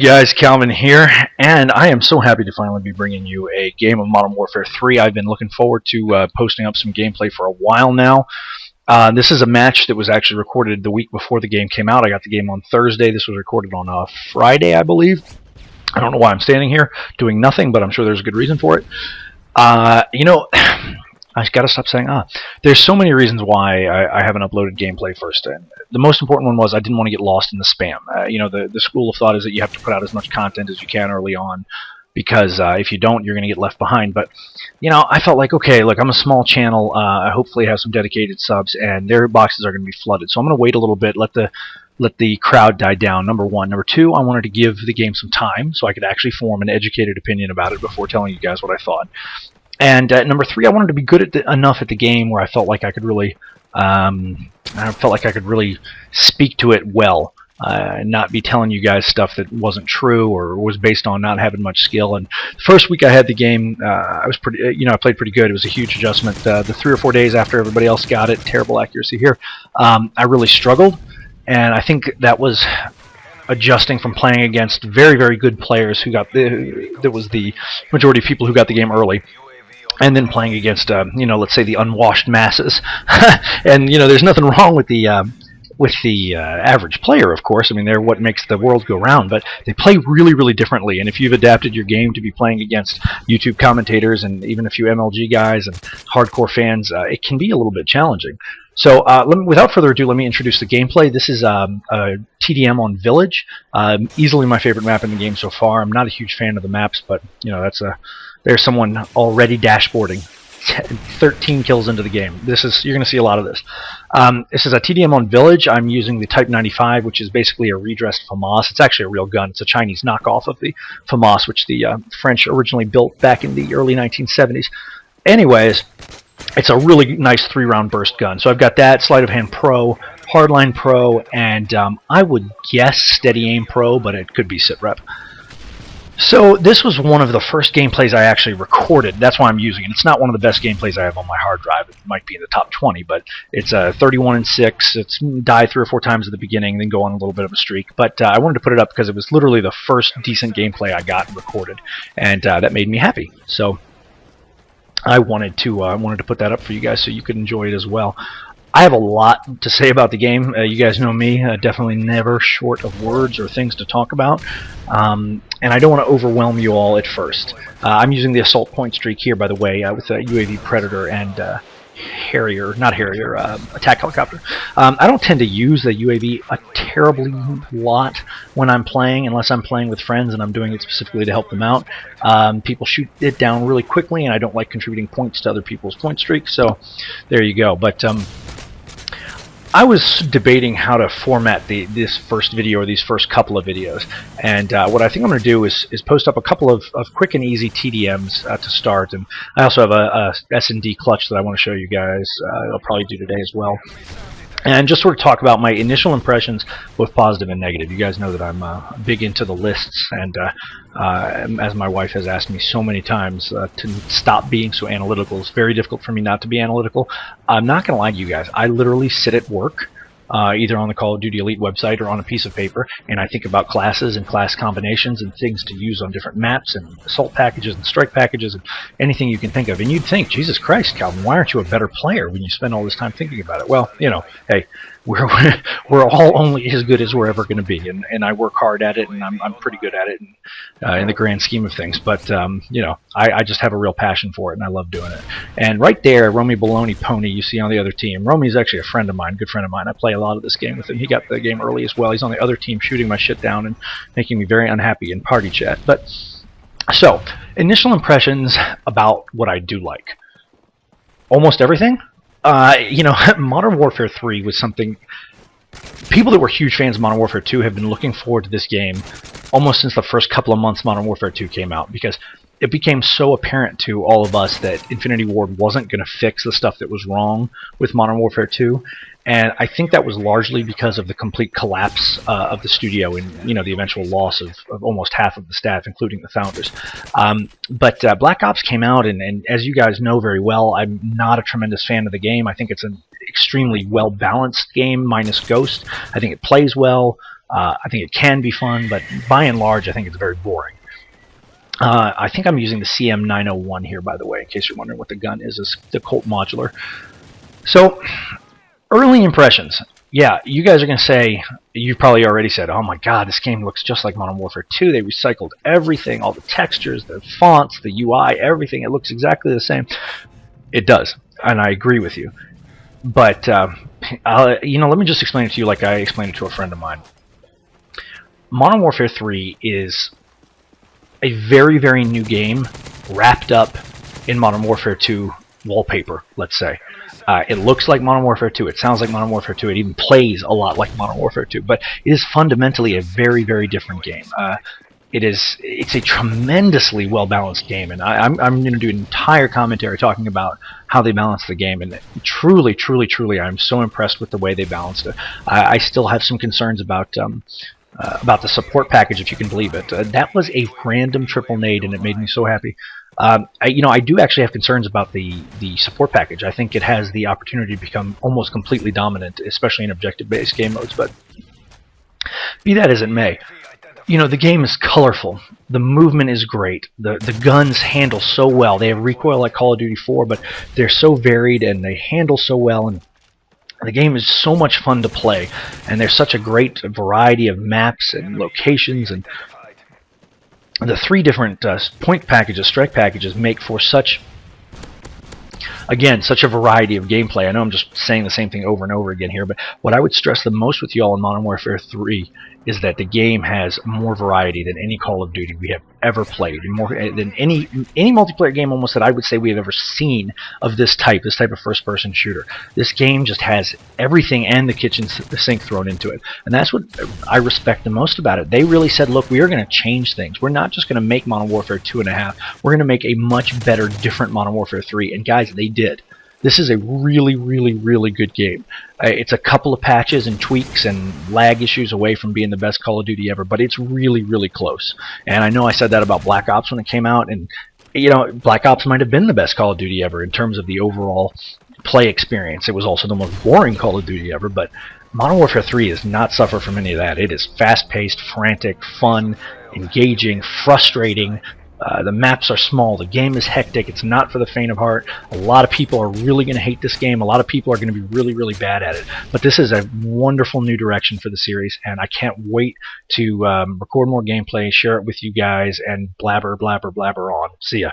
Guys, Calvin here, and I am so happy to finally be bringing you a game of Modern Warfare 3. I've been looking forward to posting up some gameplay for a while now. This is a match that was actually recorded the week before the game came out. I got the game on Thursday. This was recorded on Friday, I believe. I don't know why I'm standing here doing nothing, but I'm sure there's a good reason for it. I gotta stop saying There's so many reasons why I haven't uploaded gameplay first. The most important one was I didn't want to get lost in the spam. The school of thought is that you have to put out as much content as you can early on, because if you don't, you're going to get left behind. But I felt like, okay, look, I'm a small channel. I hopefully have some dedicated subs, and their boxes are going to be flooded. So I'm going to wait a little bit, let the crowd die down, number one. Number two, I wanted to give the game some time so I could actually form an educated opinion about it before telling you guys what I thought. And number three, I wanted to be good enough at the game where I felt like I could really, speak to it well, and not be telling you guys stuff that wasn't true or was based on not having much skill. And the first week I had the game, I was pretty, I played pretty good. It was a huge adjustment. The 3 or 4 days after everybody else got it, terrible accuracy here, I really struggled, and I think that was adjusting from playing against very, very good players who got there was the majority of people who got the game early, and then playing against, let's say the unwashed masses. And there's nothing wrong with the average player, of course. I mean, they're what makes the world go round. But they play really, really differently. And if you've adapted your game to be playing against YouTube commentators and even a few MLG guys and hardcore fans, it can be a little bit challenging. So without further ado, let me introduce the gameplay. This is a TDM on Village. Easily my favorite map in the game so far. I'm not a huge fan of the maps, but there's someone already dashboarding 13 kills into the game. You're going to see a lot of this. This is a TDM on Village. I'm using the Type 95, which is basically a redressed FAMAS. It's actually a real gun. It's a Chinese knockoff of the FAMAS, which the French originally built back in the early 1970s. Anyways, it's a really nice 3-round burst gun. So I've got that, Sleight of Hand Pro, Hardline Pro, and I would guess Steady Aim Pro, but it could be SitRep. So this was one of the first gameplays I actually recorded. That's why I'm using it. It's not one of the best gameplays I have on my hard drive. It might be in the top 20, but it's 31-6. It's die 3 or 4 times at the beginning, then go on a little bit of a streak. But I wanted to put it up because it was literally the first decent gameplay I got and recorded, and that made me happy. So I wanted to put that up for you guys so you could enjoy it as well. I have a lot to say about the game. You guys know me, definitely never short of words or things to talk about. And I don't want to overwhelm you all at first. I'm using the assault point streak here, by the way, with UAV Predator and attack helicopter. I don't tend to use the UAV a terribly lot when I'm playing, unless I'm playing with friends and I'm doing it specifically to help them out. People shoot it down really quickly, and I don't like contributing points to other people's point streaks, so there you go. But I was debating how to format this first video, or these first couple of videos, and what I think I'm going to do is post up a couple of quick and easy TDMs to start, and I also have a S&D clutch that I want to show you guys. I'll probably do today as well. And just sort of talk about my initial impressions, both positive and negative. You guys know that I'm big into the lists, and as my wife has asked me so many times to stop being so analytical. It's very difficult for me not to be analytical. I'm not going to lie to you guys. I literally sit at work, either on the Call of Duty Elite website or on a piece of paper, and I think about classes and class combinations and things to use on different maps and assault packages and strike packages and anything you can think of. And you'd think, Jesus Christ, Calvin, why aren't you a better player when you spend all this time thinking about it? Well, hey, we're all only as good as we're ever going to be, and I work hard at it, and I'm pretty good at it in the grand scheme of things. But I just have a real passion for it, and I love doing it. And right there, Romy Baloney Pony, you see on the other team. Romy's actually a friend of mine, good friend of mine. I play a lot of this game with him. He got the game early as well. He's on the other team shooting my shit down and making me very unhappy in party chat. But so, initial impressions about what I do like. Almost everything. Modern Warfare 3 was something people that were huge fans of Modern Warfare 2 have been looking forward to this game almost since the first couple of months Modern Warfare 2 came out, because it became so apparent to all of us that Infinity Ward wasn't going to fix the stuff that was wrong with Modern Warfare 2, and I think that was largely because of the complete collapse of the studio and the eventual loss of almost half of the staff, including the founders. But Black Ops came out, and as you guys know very well, I'm not a tremendous fan of the game. I think it's an extremely well-balanced game, minus Ghost. I think it plays well. I think it can be fun, but by and large, I think it's very boring. I think I'm using the CM901 here, by the way, in case you're wondering what the gun is. It's the Colt Modular. So, early impressions. Yeah, you guys are going to say, you've probably already said, oh my god, this game looks just like Modern Warfare 2. They recycled everything, all the textures, the fonts, the UI, everything. It looks exactly the same. It does, and I agree with you. But, let me just explain it to you like I explained it to a friend of mine. Modern Warfare 3 is a very, very new game wrapped up in Modern Warfare 2 wallpaper, let's say. It looks like Modern Warfare 2. It sounds like Modern Warfare 2. It even plays a lot like Modern Warfare 2. But it is fundamentally a very, very different game. It's a tremendously well-balanced game, and I'm going to do an entire commentary talking about how they balance the game, and truly, truly, truly, I'm so impressed with the way they balanced it. I still have some concerns about the support package, if you can believe it. That was a random triple nade, and it made me so happy. I do actually have concerns about the support package. I think it has the opportunity to become almost completely dominant, especially in objective-based game modes, but be that as it may. The game is colorful. The movement is great. The guns handle so well. They have recoil like Call of Duty 4, but they're so varied and they handle so well, and the game is so much fun to play, and there's such a great variety of maps and locations, and the 3 different point packages, strike packages, make for such a variety of gameplay. I know I'm just saying the same thing over and over again here, but what I would stress the most with y'all in Modern Warfare 3 is that the game has more variety than any Call of Duty we have ever played, and more than any multiplayer game almost that I would say we have ever seen of this type of first-person shooter. This game just has everything and the kitchen sink thrown into it, and that's what I respect the most about it. They really said, look, we are going to change things. We're not just going to make Modern Warfare 2.5. We're going to make a much better, different Modern Warfare 3, and guys, they did. This is a really, really, really good game. It's a couple of patches and tweaks and lag issues away from being the best Call of Duty ever, but it's really, really close. And I know I said that about Black Ops when it came out, and Black Ops might have been the best Call of Duty ever in terms of the overall play experience. It was also the most boring Call of Duty ever, but Modern Warfare 3 does not suffer from any of that. It is fast-paced, frantic, fun, engaging, frustrating. The maps are small. The game is hectic. It's not for the faint of heart. A lot of people are really going to hate this game. A lot of people are going to be really, really bad at it. But this is a wonderful new direction for the series, and I can't wait to record more gameplay, share it with you guys, and blabber, blabber, blabber on. See ya.